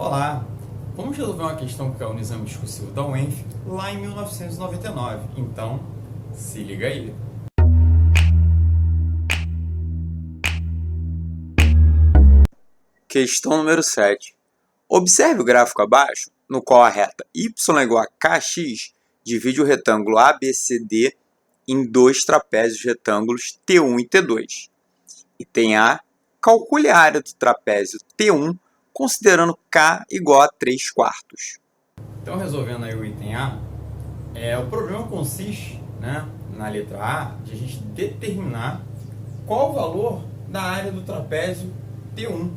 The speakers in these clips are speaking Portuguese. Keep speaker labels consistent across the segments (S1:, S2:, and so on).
S1: Olá! Vamos resolver uma questão que caiu no exame discursivo da UENF lá em 1999. Então, se liga aí.
S2: Questão número 7. Observe o gráfico abaixo, no qual a reta y igual a kx divide o retângulo ABCD em dois trapézios retângulos T1 e T2. Item A. Calcule a área do trapézio T1 considerando K igual a 3/4.
S1: Então, resolvendo aí o item A, o problema consiste, na letra A, de a gente determinar qual o valor da área do trapézio T1.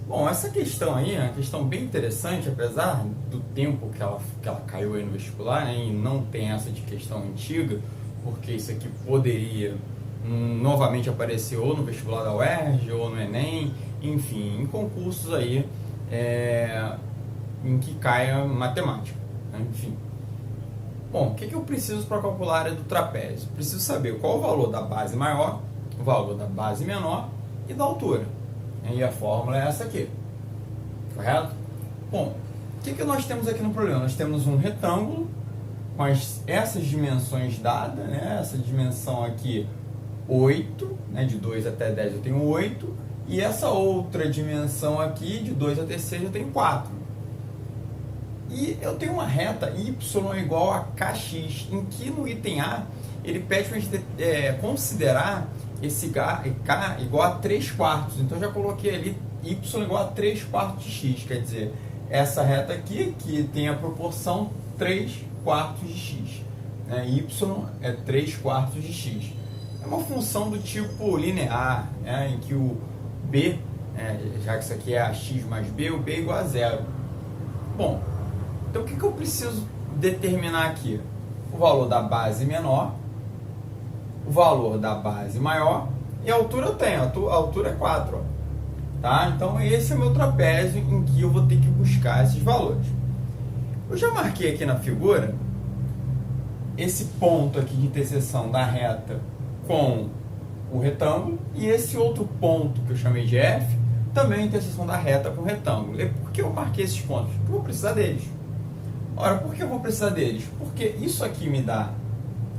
S1: Bom, essa questão aí é uma questão bem interessante, apesar do tempo que ela caiu aí no vestibular, e não tem essa de questão antiga, porque isso aqui poderia novamente aparecer ou no vestibular da UERJ, ou no Enem, enfim, em concursos aí em que caia matemática, enfim. Bom, o que eu preciso para calcular a área do trapézio? Preciso saber qual o valor da base maior, o valor da base menor e da altura. E a fórmula é essa aqui, correto? Bom, o que nós temos aqui no problema? Nós temos um retângulo com essas dimensões dadas, essa dimensão aqui 8, de 2 até 10 eu tenho 8, e essa outra dimensão aqui, de 2 até 6, eu tenho 4. E eu tenho uma reta y igual a kx, em que no item A ele pede para a gente considerar esse k igual a 3/4. Então eu já coloquei ali y igual a 3/4 de x, quer dizer, essa reta aqui que tem a proporção 3/4 de x. Y é 3/4 de x. É uma função do tipo linear, em que o b, já que isso aqui é a x mais b, o b é igual a 0. Bom, então o que eu preciso determinar aqui? O valor da base menor, o valor da base maior, e a altura eu tenho, a altura é 4. Tá? Então esse é o meu trapézio em que eu vou ter que buscar esses valores. Eu já marquei aqui na figura esse ponto aqui de interseção da reta com o retângulo, e esse outro ponto que eu chamei de F, também é a interseção da reta com o retângulo. E por que eu marquei esses pontos? Porque eu vou precisar deles. Ora, por que eu vou precisar deles? Porque isso aqui me dá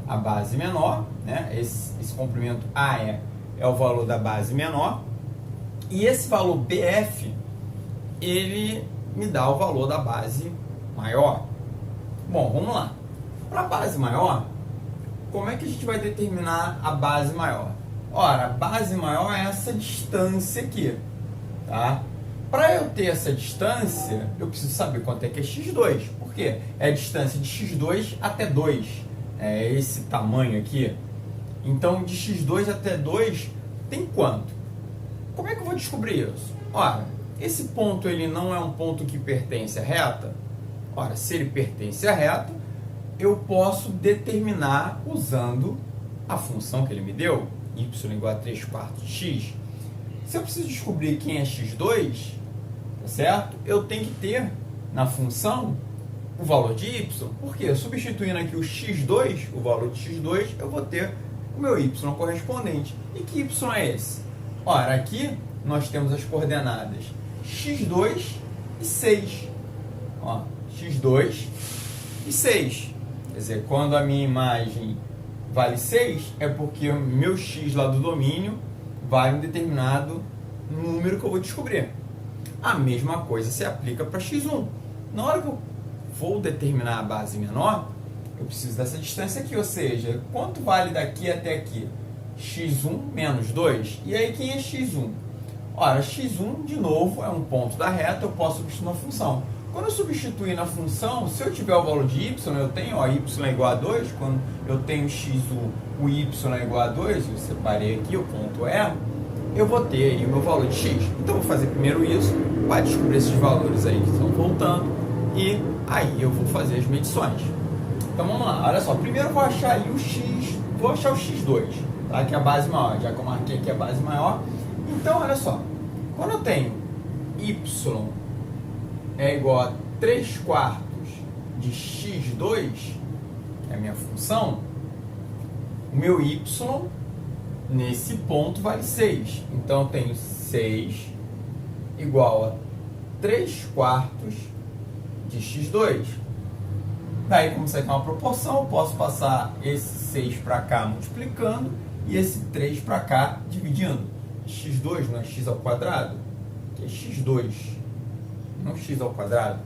S1: a base menor, esse comprimento AE é o valor da base menor, e esse valor BF, ele me dá o valor da base maior. Bom, vamos lá. Para a base maior, como é que a gente vai determinar a base maior? Ora, a base maior é essa distância aqui, tá? Para eu ter essa distância, eu preciso saber quanto é que é x2. Por quê? É a distância de x2 até 2. É esse tamanho aqui. Então, de x2 até 2 tem quanto? Como é que eu vou descobrir isso? Ora, esse ponto ele não é um ponto que pertence à reta? Ora, se ele pertence à reta, eu posso determinar usando a função que ele me deu, y igual a 3/4 de x. Se eu preciso descobrir quem é x2, tá certo? Eu tenho que ter na função o valor de y. Por quê? Substituindo aqui o x2, o valor de x2, eu vou ter o meu y correspondente. E que y é esse? Ora, aqui nós temos as coordenadas x2 e 6. X2 e 6. Quer dizer, quando a minha imagem vale 6, é porque o meu x lá do domínio vale um determinado número que eu vou descobrir. A mesma coisa se aplica para x1. Na hora que eu vou determinar a base menor, eu preciso dessa distância aqui, ou seja, quanto vale daqui até aqui? x1 menos 2. E aí quem é x1? Ora, x1, de novo, é um ponto da reta, eu posso substituir na função. Quando eu substituir na função, se eu tiver o valor de y, eu tenho y é igual a 2, quando eu tenho x1, o y é igual a 2, eu separei aqui, o ponto é, eu vou ter aí o meu valor de x. Então, eu vou fazer primeiro isso, para descobrir esses valores aí que estão voltando, e aí eu vou fazer as medições. Então, vamos lá. Olha só, primeiro eu vou achar aí o x, vou achar o x2, tá? Que é a base maior, já que eu marquei aqui a base maior. Então, olha só, quando eu tenho y é igual a 3/4 de x2, que é a minha função, o meu y nesse ponto vale 6. Então, eu tenho 6 igual a 3/4 de x2. Daí, como isso aqui é uma proporção, eu posso passar esse 6 para cá multiplicando e esse 3 para cá dividindo. x2 não é x ao quadrado? Que é x2, não x ao quadrado.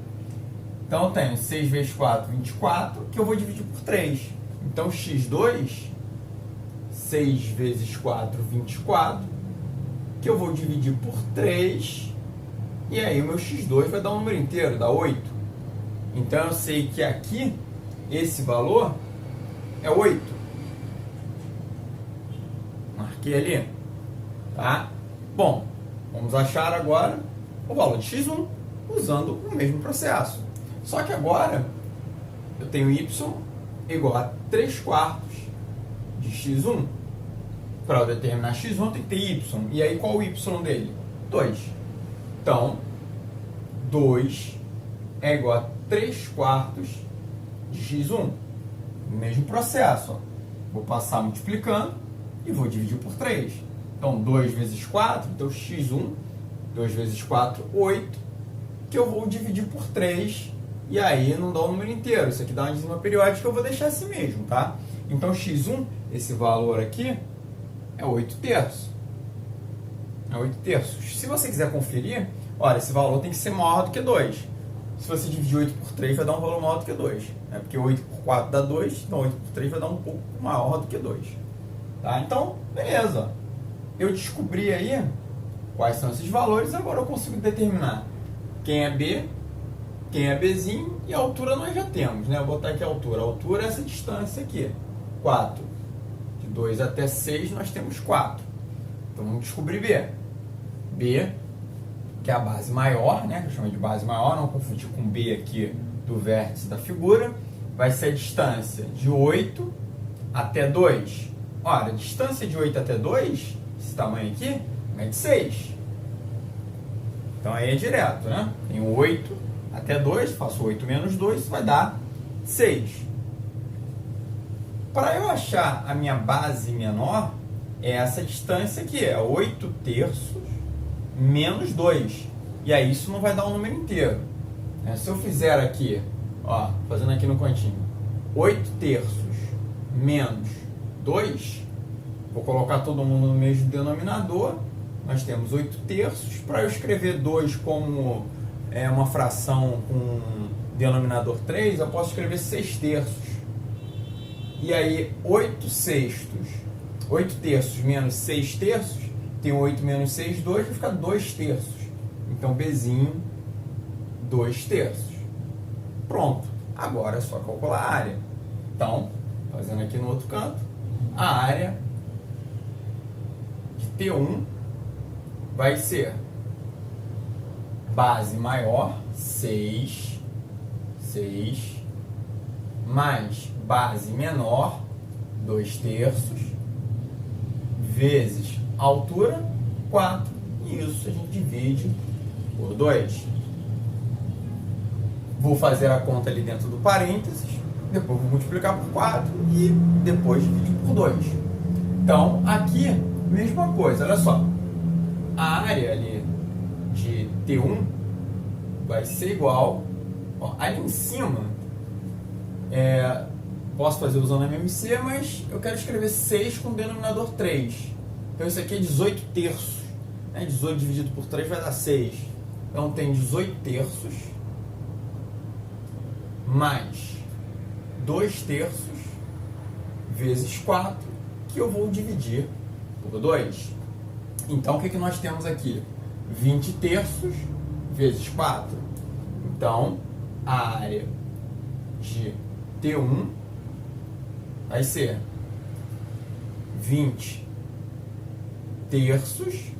S1: Então, eu tenho 6 vezes 4, 24, que eu vou dividir por 3. Então, x2, 6 vezes 4, 24, que eu vou dividir por 3. E aí, o meu x2 vai dar um número inteiro, dá 8. Então, eu sei que aqui, esse valor é 8. Marquei ali. Tá? Bom, vamos achar agora o valor de x1 usando o mesmo processo. Só que agora eu tenho y igual a 3/4 de x1. Para eu determinar x1 eu tenho que ter y. E aí qual o y dele? 2. Então, 2 é igual a 3/4 de x1. Mesmo processo. Ó. Vou passar multiplicando e vou dividir por 3. Então, 2 vezes 4, então x1, 2 vezes 4, 8, que eu vou dividir por 3, e aí não dá o número inteiro. Isso aqui dá uma dizima periódica, eu vou deixar assim mesmo, tá? Então, x1, esse valor aqui, é 8 terços. É 8 terços. Se você quiser conferir, olha, esse valor tem que ser maior do que 2. Se você dividir 8 por 3, vai dar um valor maior do que 2. Né? Porque 8 por 4 dá 2, então 8 por 3 vai dar um pouco maior do que 2. Tá? Então, beleza. Eu descobri aí quais são esses valores, agora eu consigo determinar quem é B, quem é Bzinho, e a altura nós já temos, né? Eu vou botar aqui a altura. A altura é essa distância aqui, 4. De 2 até 6 nós temos 4. Então vamos descobrir B. B, que é a base maior, né? Que eu chamo de base maior, não confundir com B aqui do vértice da figura, vai ser a distância de 8 até 2. Ora, a distância de 8 até 2, esse tamanho aqui, é de 6. Então aí é direto, né? Tem 8 até 2, faço 8 menos 2, isso vai dar 6. Para eu achar a minha base menor, é essa distância aqui, é 8 terços menos 2. E aí isso não vai dar um número inteiro. Se eu fizer aqui, ó, fazendo aqui no cantinho, 8 terços menos 2, vou colocar todo mundo no mesmo denominador, nós temos 8 terços. Para eu escrever 2 como uma fração com denominador 3, eu posso escrever 6 terços. E aí 8 sextos, 8 terços menos 6 terços, tem 8 menos 6, 2, vai ficar 2 terços. Então, Bzinho, 2 terços. Pronto. Agora é só calcular a área. Então, fazendo aqui no outro canto, a área de T1 vai ser base maior, 6, mais base menor, 2 terços, vezes altura, 4. E isso a gente divide por 2. Vou fazer a conta ali dentro do parênteses, depois vou multiplicar por 4 e depois dividir por 2. Então, aqui, mesma coisa, olha só. A área ali de T1 vai ser igual, ó, ali em cima, posso fazer usando a MMC, mas eu quero escrever 6 com denominador 3. Então isso aqui é 18 terços. 18 dividido por 3 vai dar 6. Então tem 18 terços mais 2 terços vezes 4, que eu vou dividir por 2. Então o que nós temos aqui? 20 terços vezes 4. Então a área de T1 vai ser 20 terços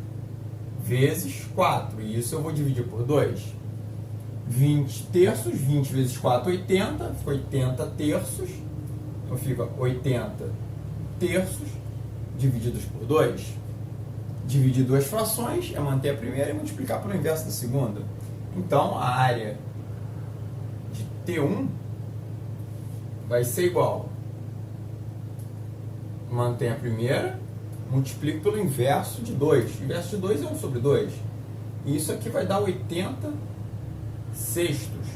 S1: vezes 4. E isso eu vou dividir por 2. 20 terços, 20 vezes 4, 80. 80 terços. Então fica 80 terços divididos por 2. Dividir duas frações é manter a primeira e multiplicar pelo inverso da segunda. Então a área de T1 vai ser igual, mantém a primeira, multiplico pelo inverso de 2. O inverso de 2 é 1 sobre 2. E isso aqui vai dar 80 sextos.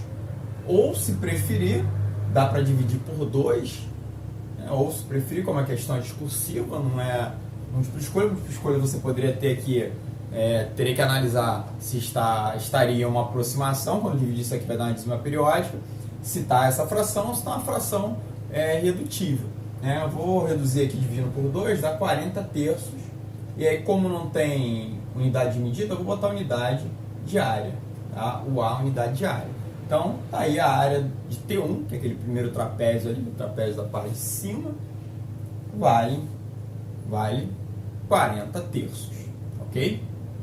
S1: Ou, se preferir, dá para dividir por 2, né? Ou, se preferir, como a questão é discursiva, não é múltipla escolha, você poderia ter aqui, teria que analisar se estaria uma aproximação, quando dividir isso aqui vai dar uma dízima periódica, se está essa fração ou se está uma fração redutível. Eu vou reduzir aqui dividindo por 2, dá 40 terços. E aí, como não tem unidade de medida, eu vou botar unidade de área. Tá? O A, unidade de área. Então, tá aí a área de T1, que é aquele primeiro trapézio ali, o trapézio da parte de cima, vale 40 terços. Ok?